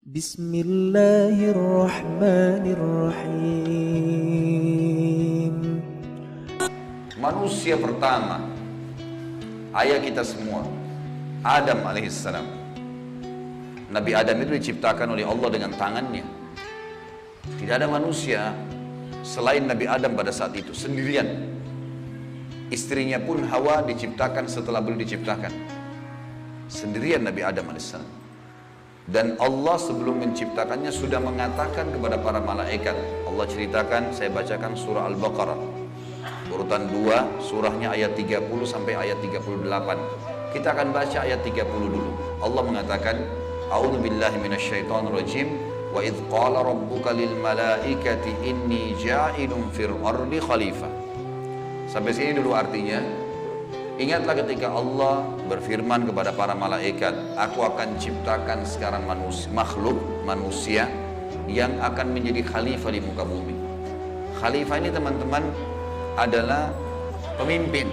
Bismillahirrahmanirrahim. Manusia pertama, ayah kita semua, Adam alaihissalam. Nabi Adam itu diciptakan oleh Allah dengan tangannya. Tidak ada manusia selain Nabi Adam pada saat itu, sendirian. Istrinya pun Hawa diciptakan setelah beliau diciptakan. Sendirian Nabi Adam alaihissalam. Dan Allah sebelum menciptakannya sudah mengatakan kepada para malaikat. Allah ceritakan, saya bacakan surah Al-Baqarah urutan 2, surahnya ayat 30 sampai ayat 38. Kita akan baca ayat 30 dulu. Allah mengatakan, A'udzu billahi minasyaitonir rajim, wa idz qala rabbuka lil malaikati inni ja'ilun fil ardi khalifah. Sampai sini dulu artinya. Ingatlah ketika Allah berfirman kepada para malaikat, aku akan ciptakan sekarang makhluk manusia yang akan menjadi khalifah di muka bumi. Khalifah ini teman-teman adalah pemimpin.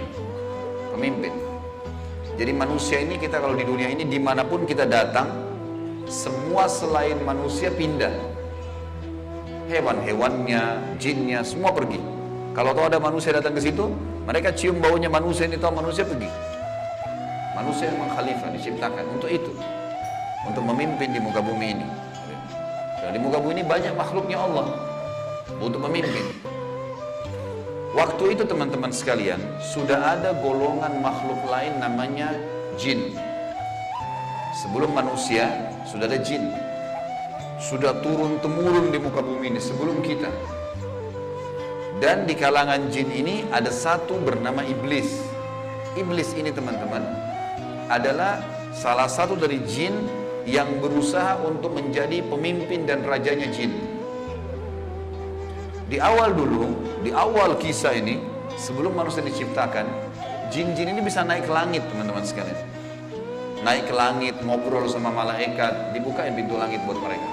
Jadi manusia ini, kita kalau di dunia ini dimanapun kita datang, semua selain manusia pindah. Hewan-hewannya, jinnya, semua pergi. Kalau tahu ada manusia datang ke situ, mereka cium baunya manusia ini, tahu manusia pergi. Manusia memang khalifah diciptakan untuk itu, untuk memimpin di muka bumi ini. Dan di muka bumi ini banyak makhluknya Allah untuk memimpin. Waktu itu teman-teman sekalian, sudah ada golongan makhluk lain namanya jin. Sebelum manusia sudah ada jin, sudah turun-temurun di muka bumi ini sebelum kita. Dan di kalangan jin ini ada satu bernama iblis. Iblis ini teman-teman adalah salah satu dari jin yang berusaha untuk menjadi pemimpin dan rajanya jin. Di awal dulu, di awal kisah ini, sebelum manusia diciptakan, jin-jin ini bisa naik ke langit teman-teman sekalian. Naik ke langit, ngobrol sama malaikat, dibukain pintu langit buat mereka.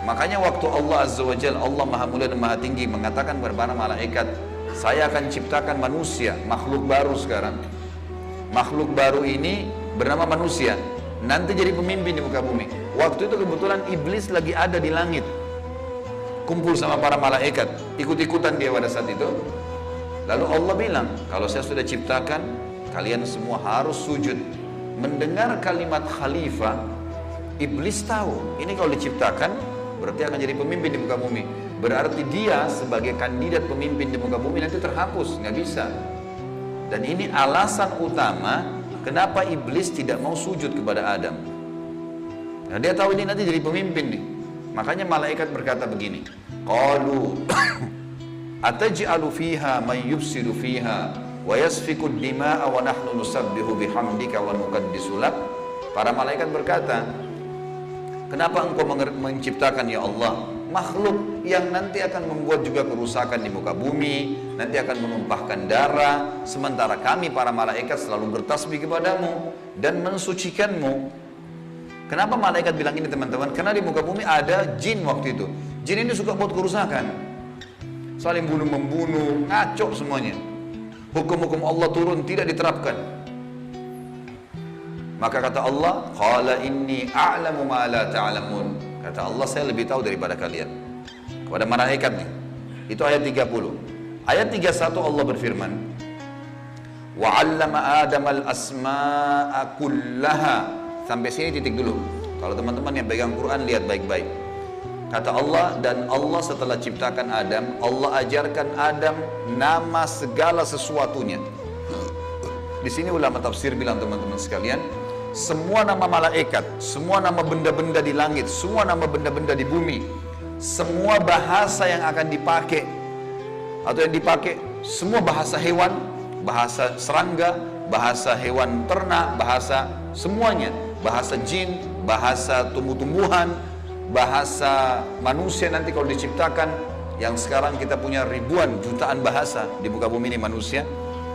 Makanya waktu Allah Azza wa Jalla, Allah Maha Mulia dan Maha Tinggi, mengatakan kepada para malaikat, saya akan ciptakan manusia, makhluk baru sekarang. Makhluk baru ini bernama manusia, nanti jadi pemimpin di muka bumi. Waktu itu kebetulan iblis lagi ada di langit, kumpul sama para malaikat, ikut-ikutan dia pada saat itu. Lalu Allah bilang, kalau saya sudah ciptakan, kalian semua harus sujud. Mendengar kalimat khalifah, iblis tahu, ini kalau diciptakan berarti akan jadi pemimpin di muka bumi. Berarti dia sebagai kandidat pemimpin di muka bumi nanti terhapus, nggak bisa. Dan ini alasan utama kenapa iblis tidak mau sujud kepada Adam. Nah, dia tahu ini nanti jadi pemimpin nih. Makanya malaikat berkata begini, qalu ataj'alu fiha man yufsidu fiha wa yasfiku ad-dima'a wa nahnu nusabbihu bihamdika wa nuqaddisu lak. Para malaikat berkata, kenapa engkau menciptakan ya Allah makhluk yang nanti akan membuat juga kerusakan di muka bumi, nanti akan menumpahkan darah, sementara kami para malaikat selalu bertasbih kepadamu dan mensucikanmu. Kenapa malaikat bilang ini teman-teman? Karena di muka bumi ada jin waktu itu. Jin ini suka buat kerusakan, saling bunuh-membunuh, ngaco semuanya. Hukum-hukum Allah turun tidak diterapkan. Maka kata Allah, qala inni a'lamu ma la ta'lamun. Kata Allah, saya lebih tahu daripada kalian. Kepada malaikat nih. Itu ayat 30. Ayat 31 Allah berfirman, wa 'allama Adam al-asma'a kullaha. Sampai sini titik dulu. Kalau teman-teman yang pegang Quran lihat baik-baik. Kata Allah, dan Allah setelah ciptakan Adam, Allah ajarkan Adam nama segala sesuatunya. Di sini ulama tafsir bilang teman-teman sekalian, semua nama malaikat, semua nama benda-benda di langit, semua nama benda-benda di bumi, semua bahasa yang akan dipakai atau yang dipakai, semua bahasa hewan, bahasa serangga, bahasa hewan ternak, bahasa semuanya, bahasa jin, bahasa tumbuh-tumbuhan, bahasa manusia nanti kalau diciptakan, yang sekarang kita punya ribuan, jutaan bahasa di muka bumi ini manusia.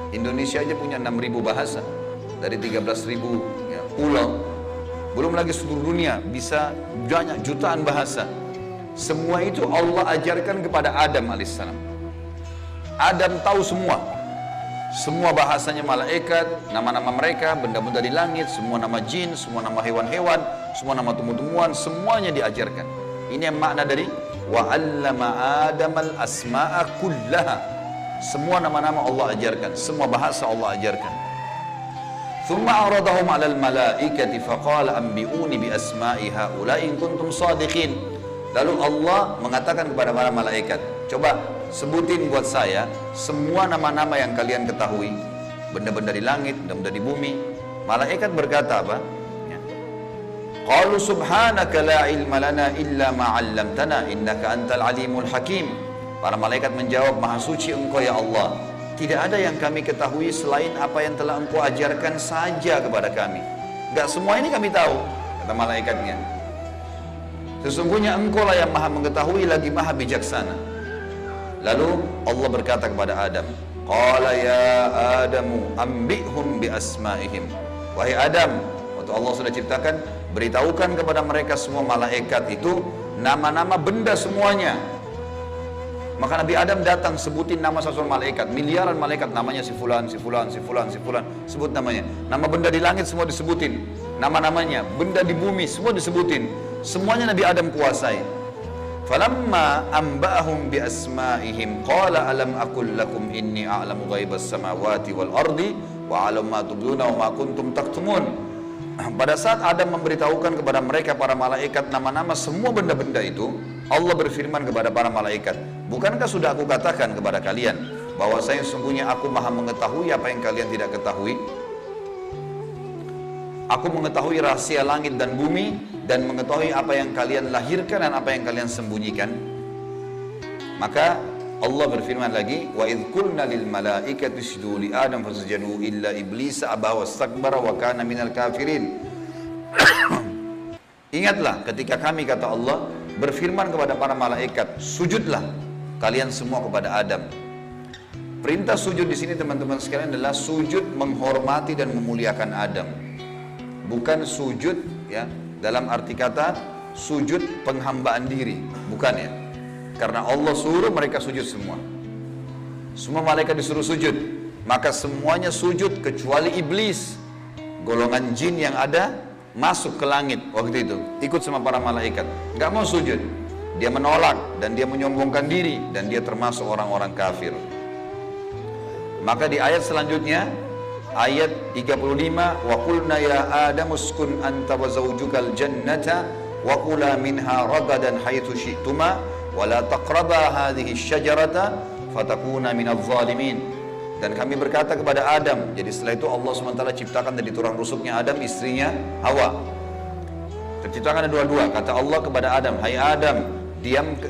Indonesia aja punya 6.000 bahasa dari 13.000 ya, pulau. Belum lagi seluruh dunia bisa banyak jutaan bahasa. Semua itu Allah ajarkan kepada Adam alaihissalam. Adam tahu semua. Semua bahasanya malaikat, nama-nama mereka, benda-benda di langit, semua nama jin, semua nama hewan-hewan, semua nama tumbuh-tumbuhan, semuanya diajarkan. Ini yang makna dari wa 'allama Adamal asma'a kullaha. Semua nama-nama Allah ajarkan, semua bahasa Allah ajarkan. Thumma aradahum 'alal malaikati faqala anbi'uni bi asma'i haula'i in kuntum shadiqin. Lalu Allah mengatakan kepada para malaikat, coba sebutin buat saya semua nama-nama yang kalian ketahui, benda-benda di langit, benda-benda di bumi. Malaikat berkata apa? Qalu subhanaka la ilma lana illa ma 'allamtana innaka antal alimul hakim. Para malaikat menjawab, maha suci engkau ya Allah, tidak ada yang kami ketahui selain apa yang telah engkau ajarkan saja kepada kami. Gak semua ini kami tahu, kata malaikatnya. Sesungguhnya engkau lah yang maha mengetahui lagi maha bijaksana. Lalu Allah berkata kepada Adam, qala ya Adamu ambihum bi asma'ihim. Wahai Adam, waktu Allah sudah ciptakan, beritahukan kepada mereka semua malaikat itu nama-nama benda semuanya. Maka Nabi Adam datang sebutin nama satu malaikat, miliaran malaikat, namanya si fulan, si fulan, si fulan, si fulan, sebut namanya. Nama benda di langit semua disebutin, nama-namanya, benda di bumi semua disebutin. Semuanya Nabi Adam kuasai. Falamma amba'ahum bi asma'ihim qala alam aqul lakum inni a'lamu ghaibas samawati wal ardi wa a'lamu ma tubduna wa ma kuntum taktumun. Pada saat Adam memberitahukan kepada mereka para malaikat nama-nama semua benda-benda itu, Allah berfirman kepada para malaikat, bukankah sudah aku katakan kepada kalian bahwasanya sesungguhnya aku maha mengetahui apa yang kalian tidak ketahui? Aku mengetahui rahasia langit dan bumi dan mengetahui apa yang kalian lahirkan dan apa yang kalian sembunyikan. Maka Allah berfirman lagi, wa idh qulna lil malaikati isjudu li Adam fasajadu illa iblis aba wastakbara wa kana minal kafirin. Ingatlah ketika kami, kata Allah, berfirman kepada para malaikat, sujudlah kalian semua kepada Adam. Perintah sujud di sini teman-teman sekalian adalah sujud menghormati dan memuliakan Adam. Bukan sujud ya dalam arti kata sujud penghambaan diri, bukan ya. Karena Allah suruh mereka sujud semua. Semua malaikat disuruh sujud, maka semuanya sujud kecuali iblis. Golongan jin yang ada masuk ke langit waktu itu, ikut sama para malaikat, nggak mau sujud. Dia menolak dan dia menyombongkan diri dan dia termasuk orang-orang kafir. Maka di ayat selanjutnya, ayat 35, wa qulna ya Adam uskun anta wa zawjukal jannata wa kula minha ragadan haitsu syi'tuma wa la taqraba hadhihi syajarata fatakuna minadh dhalimin. Dan kami berkata kepada Adam, jadi setelah itu Allah SWT ciptakan dari tulang rusuknya Adam istrinya Hawa. Terciptakan ada dua-dua. Kata Allah kepada Adam, hai Adam,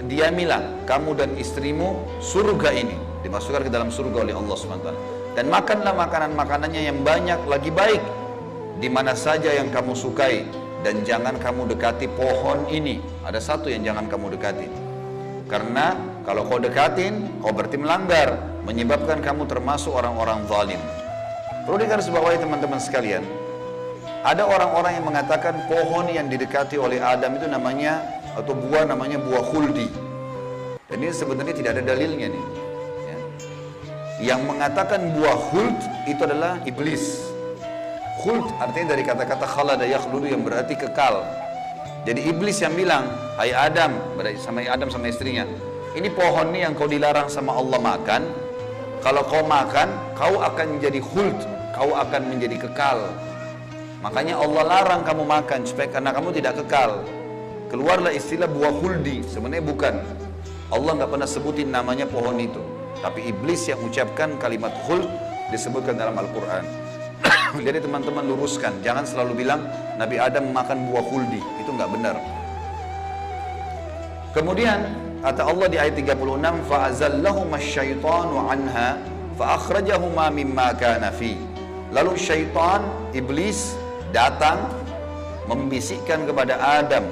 diamilah kamu dan istrimu surga ini, dimasukkan ke dalam surga oleh Allah SWT. Dan makanlah makanan-makanannya yang banyak lagi baik di mana saja yang kamu sukai, dan jangan kamu dekati pohon ini. Ada satu yang jangan kamu dekati, karena kalau kau dekatin kau berarti melanggar, menyebabkan kamu termasuk orang-orang zalim. Perlu digarisbawahi teman-teman sekalian, ada orang-orang yang mengatakan pohon yang didekati oleh Adam itu namanya, atau buah namanya buah khuldi. Dan ini sebenarnya tidak ada dalilnya nih. Yang mengatakan buah khuld itu adalah iblis. Khuld artinya dari kata-kata khalada yakhludu yang berarti kekal. Jadi iblis yang bilang, hai Adam, sama Adam sama istrinya, ini pohon nih yang kau dilarang sama Allah makan. Kalau kau makan, kau akan menjadi khuld, kau akan menjadi kekal. Makanya Allah larang kamu makan supaya karena kamu tidak kekal. Keluarlah istilah buah khuldi, sebenarnya bukan. Allah nggak pernah sebutin namanya pohon itu. Tapi iblis yang ucapkan kalimat khuld disebutkan dalam Al-Quran. Jadi teman-teman luruskan, jangan selalu bilang Nabi Adam makan buah khuldi, itu nggak benar. Kemudian kata Allah di ayat 36, fa'azallahuma asyaitanu anha fa'akhrajahuma mimma kana fi. Lalu syaitan, iblis datang membisikkan kepada Adam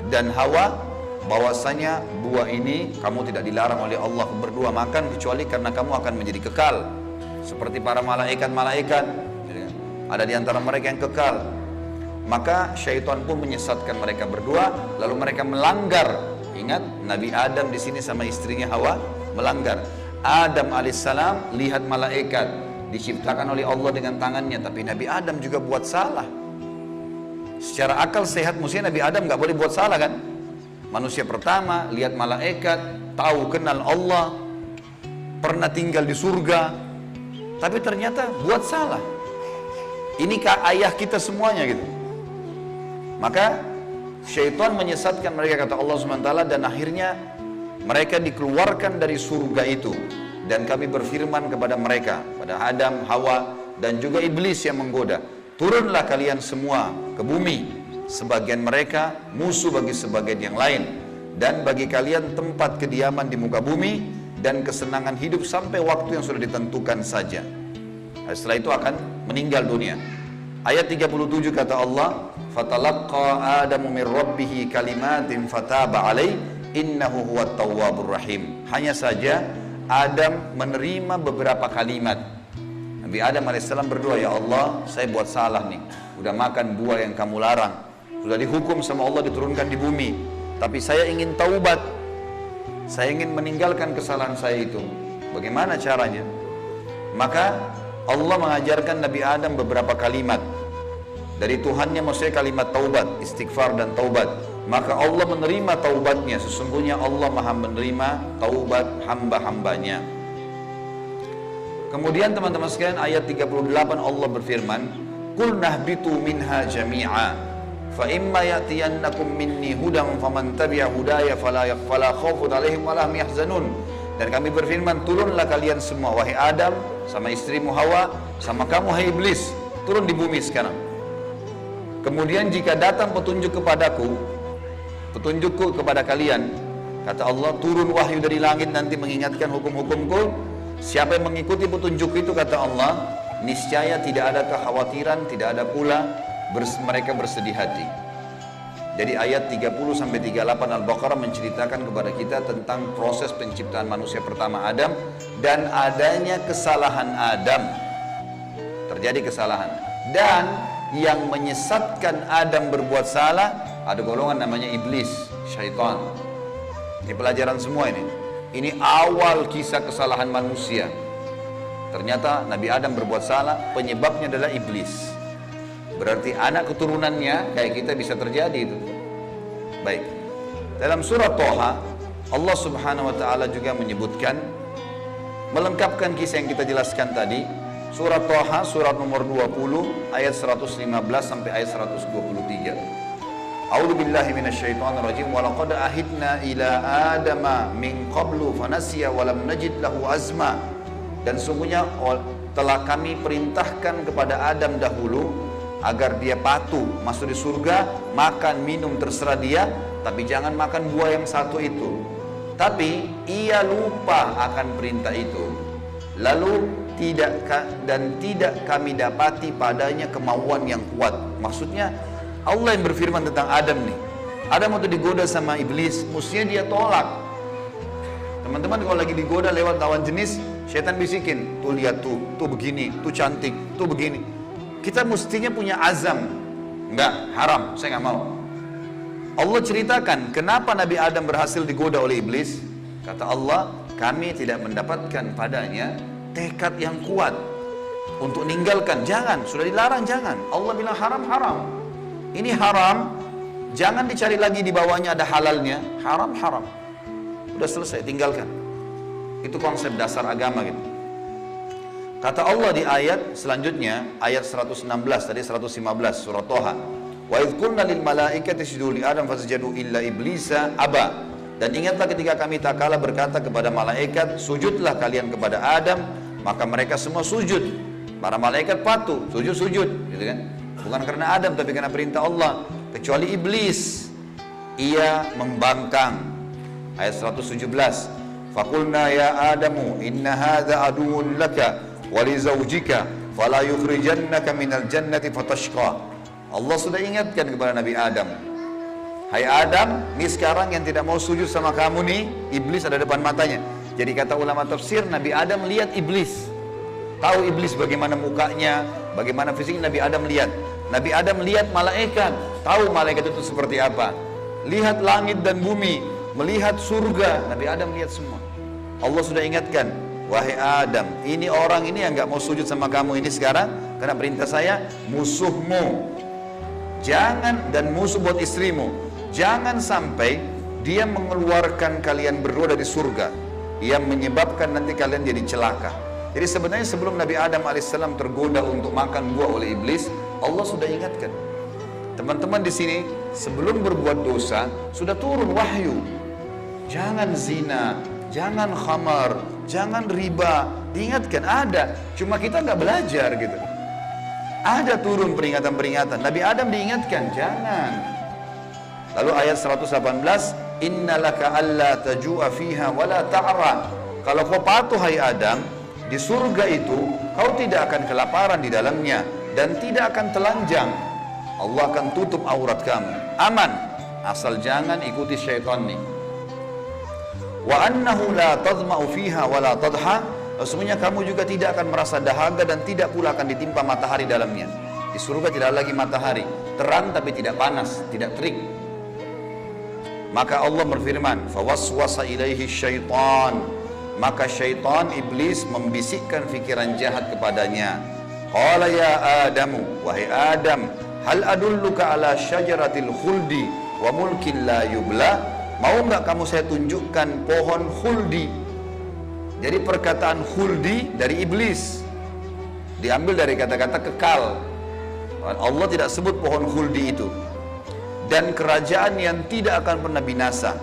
dan Hawa bahwasanya buah ini kamu tidak dilarang oleh Allah berdua makan kecuali karena kamu akan menjadi kekal seperti para malaikat-malaikat, ada di antara mereka yang kekal. Maka syaitan pun menyesatkan mereka berdua, lalu mereka melanggar. Ingat, Nabi Adam di sini sama istrinya Hawa melanggar. Adam alaihissalam lihat malaikat diciptakan oleh Allah dengan tangannya, tapi Nabi Adam juga buat salah. Secara akal sehat mestinya Nabi Adam nggak boleh buat salah kan? Manusia pertama, lihat malaikat, tahu kenal Allah, pernah tinggal di surga, tapi ternyata buat salah. Ini ayah kita semuanya gitu. Maka syaitan menyesatkan mereka, kata Allah SWT, dan akhirnya mereka dikeluarkan dari surga itu. Dan kami berfirman kepada mereka, pada Adam, Hawa, dan juga iblis yang menggoda, turunlah kalian semua ke bumi. Sebagian mereka musuh bagi sebagian yang lain, dan bagi kalian tempat kediaman di muka bumi dan kesenangan hidup sampai waktu yang sudah ditentukan saja. Nah, setelah itu akan meninggal dunia. Ayat 37 kata Allah, fatalaqqa adamu min rabbih kalimatin fataba alaih innahu huwat tawwabur rahim. Hanya saja Adam menerima beberapa kalimat. Nabi Adam alaihissalam berdoa, ya Allah, saya buat salah nih, udah makan buah yang kamu larang, sudah dihukum sama Allah diturunkan di bumi, tapi saya ingin taubat, saya ingin meninggalkan kesalahan saya itu. Bagaimana caranya? Maka Allah mengajarkan Nabi Adam beberapa kalimat dari Tuhannya, maksudnya kalimat taubat, istighfar dan taubat. Maka Allah menerima taubatnya. Sesungguhnya Allah maha menerima taubat hamba-hambanya. Kemudian teman-teman sekalian, ayat 38 Allah berfirman, qul nahbitu minha jami'a fa imma ya'tiyannakum minni hudan faman tabi'a hudaya fala khaufun 'alaihim wa la hum yahzanun. Dan kami berfirman, turunlah kalian semua, wahai Adam, sama istrimu Hawa, sama kamu hai iblis, turun di bumi sekarang. Kemudian jika datang petunjuk kepadaku, petunjukku kepada kalian, kata Allah, turun wahyu dari langit nanti mengingatkan hukum-hukumku. Siapa yang mengikuti petunjuk itu, kata Allah, niscaya tidak ada kekhawatiran, tidak ada pula mereka bersedih hati. Jadi ayat 30-38 Al-Baqarah menceritakan kepada kita tentang proses penciptaan manusia pertama Adam dan adanya kesalahan Adam. Terjadi kesalahan. Dan yang menyesatkan Adam berbuat salah, ada golongan namanya iblis, syaitan. Ini pelajaran semua ini. Ini awal kisah kesalahan manusia. Ternyata Nabi Adam berbuat salah, penyebabnya adalah iblis. Berarti anak keturunannya kayak kita bisa terjadi itu. Baik. Dalam surah Toha, Allah Subhanahu wa taala juga menyebutkan, melengkapkan kisah yang kita jelaskan tadi. Surah Toha, surat nomor 20, ayat 115 sampai ayat 123. A'udzu billahi minasyaitonir rajim. Wa laqad ahidna ila adama min qablu fanasiya wa lam najid lahu azma. Dan sungguhnya telah kami perintahkan kepada Adam dahulu agar dia patuh masuk di surga, makan minum terserah dia, tapi jangan makan buah yang satu itu. Tapi ia lupa akan perintah itu. Lalu tidak kami dapati padanya kemauan yang kuat. Maksudnya Allah yang berfirman tentang Adam nih. Adam waktu digoda sama iblis, mestinya dia tolak. Teman-teman kalau lagi digoda lewat lawan jenis, syaitan bisikin, tuh lihat tuh begini, tuh cantik, tuh begini. Kita mestinya punya azam, enggak, haram, saya nggak mau. Allah ceritakan kenapa Nabi Adam berhasil digoda oleh iblis. Kata Allah, kami tidak mendapatkan padanya tekad yang kuat untuk meninggalkan. Jangan, sudah dilarang jangan. Allah bilang haram, haram. Ini haram, jangan dicari lagi di bawahnya ada halalnya. Haram, haram. Udah selesai, tinggalkan. Itu konsep dasar agama gitu. Kata Allah di ayat selanjutnya, ayat 116 tadi 115 surah Toha. Wa idh qulna lil malaikati isjudu li Adam fasajadu illa iblisa aba. Dan ingatlah ketika kami tak kalah berkata kepada malaikat, sujudlah kalian kepada Adam, maka mereka semua sujud. Para malaikat patuh, sujud, gitu kan? Bukan karena Adam tapi karena perintah Allah, kecuali iblis. Ia membangkang. Ayat 117. Faqulna ya Adamu inna hadza aduwwun laka wali zaujika fala yukhrijannaka minal jannati fatashqa. Allah sudah ingatkan kepada Nabi Adam, hai Adam, ini sekarang yang tidak mau sujud sama kamu nih, iblis ada depan matanya. Jadi kata ulama tafsir, Nabi Adam lihat iblis, tahu iblis bagaimana mukanya, bagaimana fisiknya. Nabi Adam lihat. Nabi Adam lihat malaikat, tahu malaikat itu seperti apa. Lihat langit dan bumi, melihat surga, Nabi Adam lihat semua. Allah sudah ingatkan, wahai Adam, ini orang ini yang gak mau sujud sama kamu ini sekarang, karena perintah saya, musuhmu. Jangan, dan musuh buat istrimu, jangan sampai dia mengeluarkan kalian berdua dari surga, yang menyebabkan nanti kalian jadi celaka. Jadi sebenarnya sebelum Nabi Adam alaihissalam tergoda untuk makan buah oleh iblis, Allah sudah ingatkan. Teman-teman di sini sebelum berbuat dosa sudah turun wahyu. Jangan zina, jangan khamar, jangan riba. Diingatkan ada, cuma kita nggak belajar gitu. Ada turun peringatan-peringatan. Nabi Adam diingatkan, jangan. Lalu ayat 118, innalaka alla tajua fiha wala ta'ra. Kalau kau patuh hai Adam, di surga itu kau tidak akan kelaparan di dalamnya dan tidak akan telanjang. Allah akan tutup aurat kamu. Aman, asal jangan ikuti syaitan nih. Wa annahu la tadma'u fiha wala tadha. Sesungguhnya kamu juga tidak akan merasa dahaga dan tidak pula akan ditimpa matahari dalamnya. Di surga tidak lagi matahari, terang tapi tidak panas, tidak terik. Maka Allah berfirman, fawaswasa ilaihi syaitan. Maka syaitan, iblis, membisikkan fikiran jahat kepadanya. Qala ya Adamu, wahai Adam, hal adulluka ala syajaratil khuldi wa mulkin la yubla. Mau nggak kamu saya tunjukkan pohon khuldi? Jadi perkataan khuldi dari iblis, diambil dari kata-kata kekal. Allah tidak sebut pohon khuldi itu. Dan kerajaan yang tidak akan pernah binasa.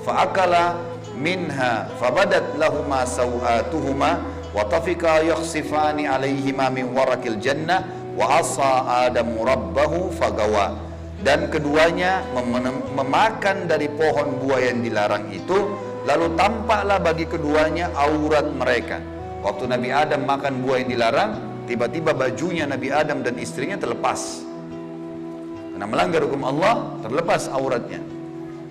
Fa'akala minha fabadat lahuma sawatuhuma wa tafika yakhsifani alaihima min warakil jannah wa asa adamu rabbahu fagawa. Dan keduanya memakan dari pohon buah yang dilarang itu, lalu tampaklah bagi keduanya aurat mereka. Waktu Nabi Adam makan buah yang dilarang, tiba-tiba bajunya Nabi Adam dan istrinya terlepas. Karena melanggar hukum Allah, terlepas auratnya.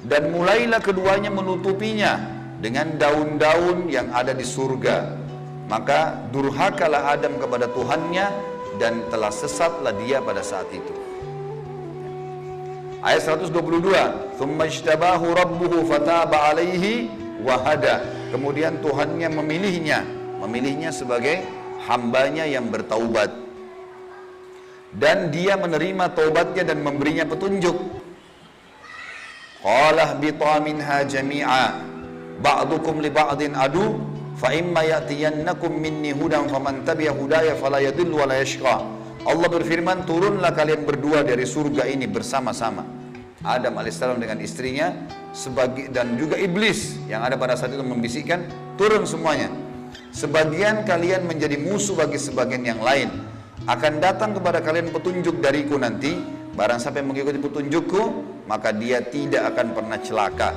Dan mulailah keduanya menutupinya dengan daun-daun yang ada di surga. Maka durhakalah Adam kepada Tuhannya dan telah sesatlah dia pada saat itu. Ayat 122, "Tsumma ijtabahu rabbuhu fataba 'alaihi wa hada." Kemudian Tuhannya memilihnya sebagai hambanya yang bertaubat. Dan dia menerima taubatnya dan memberinya petunjuk. Qala bita minha jami'a ba'dukum li ba'din adu fa imma ya'tiyannakum minni hudan faman tabi'a hudaya fala yadhillu wa la yashqa. Allah berfirman, turunlah kalian berdua dari surga ini bersama-sama. Adam alaihissalam dengan istrinya dan juga iblis yang ada pada saat itu membisikkan, turun semuanya. Sebagian kalian menjadi musuh bagi sebagian yang lain. Akan datang kepada kalian petunjuk dariku nanti. Barang siapa yang mengikuti petunjukku, maka dia tidak akan pernah celaka.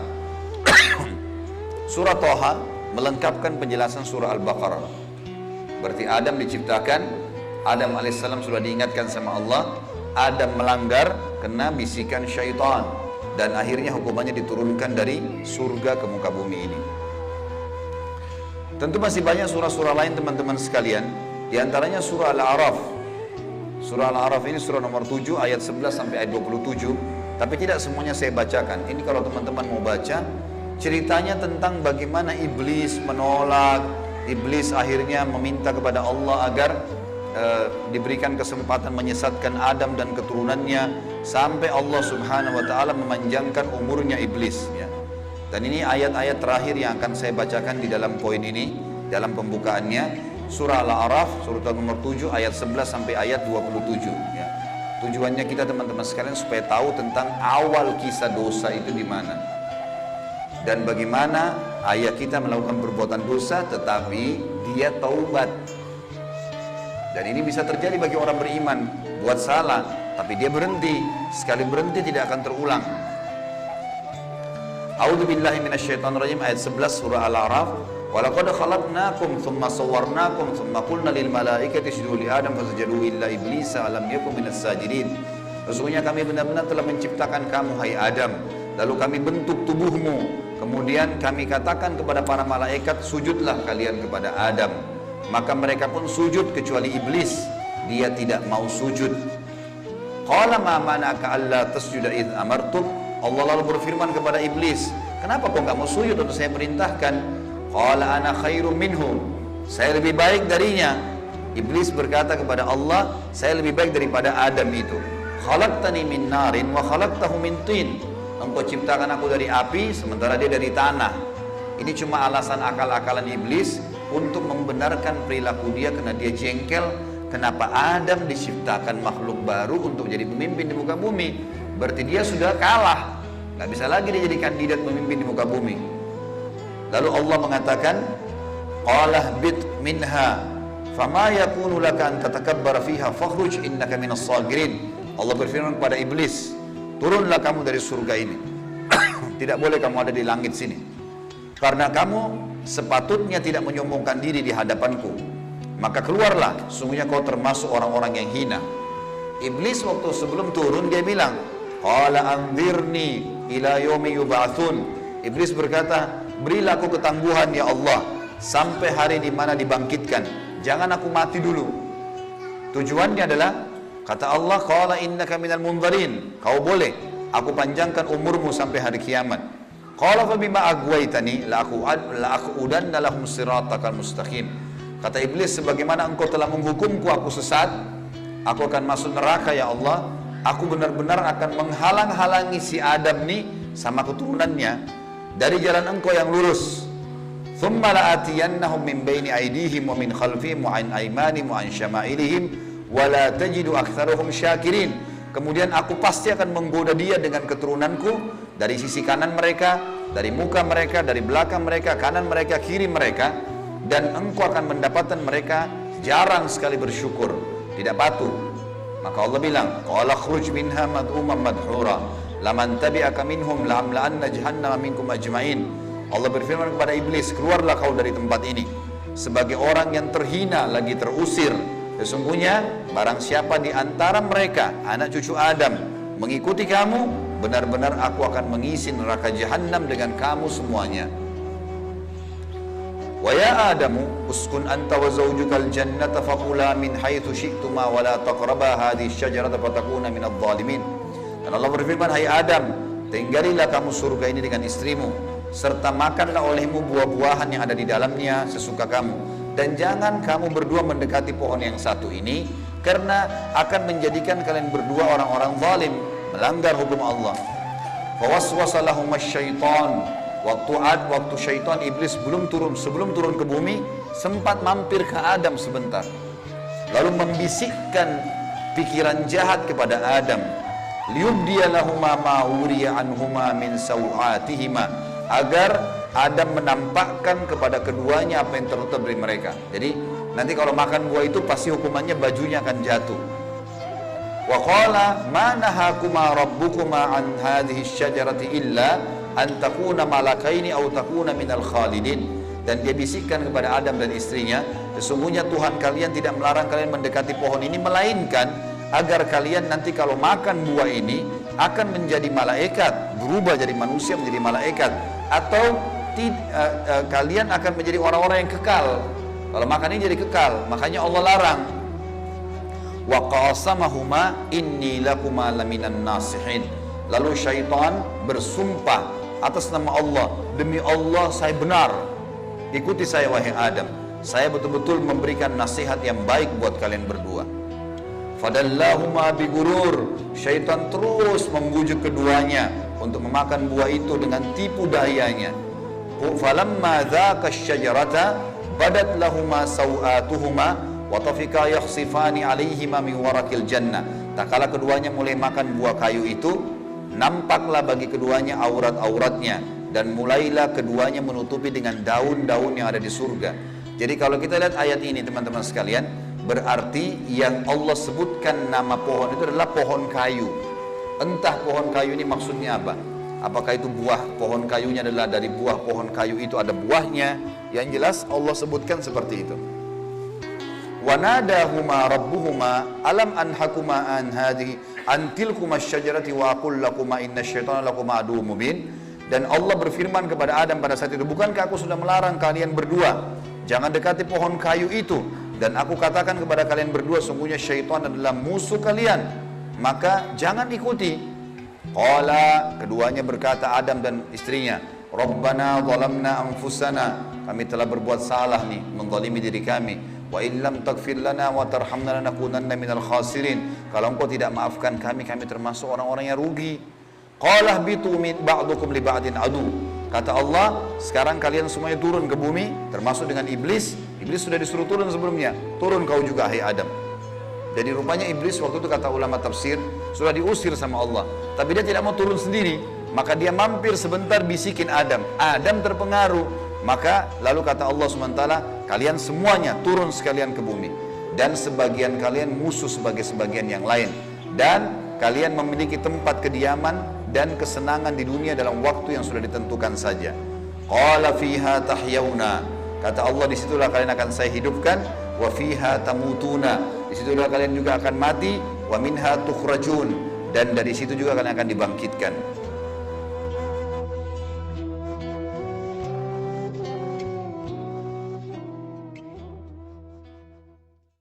Surah Thaha melengkapkan penjelasan surah Al-Baqarah. Berarti Adam diciptakan, Adam alaihissalam sudah diingatkan sama Allah. Adam melanggar kena bisikan syaitan, dan akhirnya hukumannya diturunkan dari surga ke muka bumi ini. Tentu masih banyak surah-surah lain teman-teman sekalian. Di antaranya surah Al-A'raf. Surah Al-A'raf ini surah nomor 7 ayat 11 sampai ayat 27. Tapi tidak semuanya saya bacakan. Ini kalau teman-teman mau baca, ceritanya tentang bagaimana iblis menolak. Iblis akhirnya meminta kepada Allah agar diberikan kesempatan menyesatkan Adam dan keturunannya, sampai Allah subhanahu wa ta'ala memanjangkan umurnya iblis ya. Dan ini ayat-ayat terakhir yang akan saya bacakan di dalam poin ini, dalam pembukaannya, surah Al-A'raf surah nomor 7 ayat 11 sampai ayat 27 ya. Tujuannya kita teman-teman sekalian supaya tahu tentang awal kisah dosa itu di mana, dan bagaimana ayah kita melakukan perbuatan dosa tetapi dia taubat. Dan ini bisa terjadi bagi orang beriman, buat salah, tapi dia berhenti. Sekali berhenti tidak akan terulang. A'udzubillahi minasyaitonirrajim ayat 11 surah Al-A'raf. Walaqad khalaqnakum tsumma sawwarnakum tsumma qulna lil malaikati isjudu li Adam fasajadu illa iblisa lam yakun minas sajidin. Sesungguhnya kami benar-benar telah menciptakan kamu hai Adam, lalu kami bentuk tubuhmu, kemudian kami katakan kepada para malaikat, sujudlah kalian kepada Adam. Maka mereka pun sujud kecuali iblis, dia tidak mau sujud. Qala ma mana'aka alla tasjuda id amartuk. Allah lalu berfirman kepada iblis, kenapa kau enggak mau sujud untuk saya perintahkan? Qala ana khairum minhu. Saya lebih baik darinya. Iblis berkata kepada Allah, saya lebih baik daripada Adam itu. khalaqtani min narin wa khalaqtahu min tin. Engkau ciptakan aku dari api sementara dia dari tanah. Ini cuma alasan akal-akalan iblis untuk membenarkan perilaku dia karena dia jengkel. Kenapa Adam diciptakan makhluk baru untuk jadi pemimpin di muka bumi? Berarti dia sudah kalah, nggak bisa lagi dia jadi kandidat pemimpin di muka bumi. Lalu Allah mengatakan, qalah bit minha fama yakunu laka an tatakabbara fiha fakhruj innaka minas sagirin. Allah berfirman kepada iblis, turunlah kamu dari surga ini. Tidak boleh kamu ada di langit sini, karena kamu sepatutnya tidak menyombongkan diri di hadapanku. Maka keluarlah, sungguhnya kau termasuk orang-orang yang hina. Iblis waktu sebelum turun dia bilang, qala anzirni ila yaumi yub'atsun. Iblis berkata, berilah aku ketangguhan ya Allah sampai hari di mana dibangkitkan. Jangan aku mati dulu. Tujuannya adalah, kata Allah, qala innaka minal munzarin. Kau boleh, aku panjangkan umurmu sampai hari kiamat. Qala fa bima aghwaytani la aqudanna lahum siratakal mustaqim. Kata iblis, sebagaimana engkau telah menghukumku aku sesat, aku akan masuk neraka ya Allah. Aku benar-benar akan menghalang-halangi si Adam nih sama keturunannya dari jalan engkau yang lurus. Thumma la'atiyannahum min baini aydihim wa min khalfihim wa an aymanihim wa an syama'ilihim wa la tajidu aktsaruhum syakirin. Kemudian aku pasti akan menggoda dia dengan keturunanku dari sisi kanan mereka, dari muka mereka, dari belakang mereka, kanan mereka, kiri mereka. Dan engkau akan mendapatkan mereka jarang sekali bersyukur, tidak patuh. Maka Allah bilang, qala khruj minha mad'uman madhura laman tabi'aka minhum la'amla'anna jahannama minkum ajma'in. Allah berfirman kepada iblis, keluarlah kau dari tempat ini sebagai orang yang terhina lagi terusir. Sesungguhnya barang siapa di antara mereka anak cucu Adam mengikuti kamu, benar-benar aku akan mengisi neraka jahannam dengan kamu semuanya. Wa ya Adamu uskun anta wa zawjukal jannata faqula min haitsu syi'tuma wa la taqraba hadhihi syajarata fatakuna minadh dhalimin. Dan Allah berfirman, hai Adam, tinggalilah kamu surga ini dengan istrimu serta makanlah olehmu buah-buahan yang ada di dalamnya sesuka kamu, dan jangan kamu berdua mendekati pohon yang satu ini karena akan menjadikan kalian berdua orang-orang zalim, melanggar hukum Allah. Fawaswasa lahum asy-syaitan. Waktu syaitan iblis sebelum turun ke bumi, sempat mampir ke Adam sebentar, lalu membisikkan pikiran jahat kepada Adam, liyubdiya lahuma ma uriya anhuma min sawatihima, agar Adam menampakkan kepada keduanya apa yang tertutup dari mereka. Jadi nanti kalau makan buah itu pasti hukumannya bajunya akan jatuh. Wa qala ma nahakuma rabbukuma an hadhihi syajarati illa an takuna malakaini aw takuna minal khalidin. Dan dia bisikkan kepada Adam dan istrinya, sesungguhnya Tuhan kalian tidak melarang kalian mendekati pohon ini, melainkan agar kalian nanti kalau makan buah ini akan menjadi malaikat, berubah jadi manusia menjadi malaikat, atau kalian akan menjadi orang-orang yang kekal. Kalau makan ini jadi kekal, makanya Allah larang. Wa qasamahuma inni lakuma laminan nasihin. Lalu syaitan bersumpah atas nama Allah, demi Allah saya benar, ikuti saya wahai Adam, saya betul-betul memberikan nasihat yang baik buat kalian berdua. Fadallahuma bigurur. Syaitan terus membujuk keduanya untuk memakan buah itu dengan tipu dayanya. Falamma dzaka asy-syajarata badat lahuma sawatuhuma wa tafika yakhsifani alaihima min warakil jannah. Tak kala keduanya mulai makan buah kayu itu, nampaklah bagi keduanya aurat-auratnya, dan mulailah keduanya menutupi dengan daun-daun yang ada di surga. Jadi kalau kita lihat ayat ini teman-teman sekalian, berarti yang Allah sebutkan nama pohon itu adalah pohon kayu. Entah pohon kayu ini maksudnya apa. Apakah itu buah pohon kayunya adalah dari buah pohon kayu itu ada buahnya? Yang jelas Allah sebutkan seperti itu. Wa nadahuma rabbuhuma alam anhakuma an hadhi antilkuma syajarati wa aqul lakuma inna syaitana lakuma aduwwum mubin. Dan Allah berfirman kepada Adam pada saat itu, bukankah aku sudah melarang kalian berdua jangan dekati pohon kayu itu, dan aku katakan kepada kalian berdua sungguhnya syaitan adalah musuh kalian, maka jangan ikuti. Qala, keduanya berkata Adam dan istrinya, Rabbana zalamna anfusana, kami telah berbuat salah nih, menzalimi diri kami, Wa illam taghfir lana wa tarhamna lanakunanna minal khasirin. Kalau engkau tidak maafkan kami, kami termasuk orang-orang yang rugi. Qala bitu min ba'dukum li ba'din adu. Kata Allah, sekarang kalian semuanya turun ke bumi, termasuk dengan iblis. Iblis sudah disuruh turun sebelumnya. Turun kau juga, hai Adam. Jadi rupanya iblis waktu itu, kata ulama tafsir, sudah diusir sama Allah. Tapi dia tidak mau turun sendiri. Maka dia mampir sebentar bisikin Adam. Adam terpengaruh. Maka lalu kata Allah SWT, kalian semuanya turun sekalian ke bumi. Dan sebagian kalian musuh sebagai sebagian yang lain. Dan kalian memiliki tempat kediaman dan kesenangan di dunia dalam waktu yang sudah ditentukan saja. Qala fiha tahyawna. Kata Allah, disitulah kalian akan saya hidupkan. Wa fiha tamutuna. Disitulah kalian juga akan mati. Wa minha tukhrajun. Dan dari situ juga kalian akan dibangkitkan.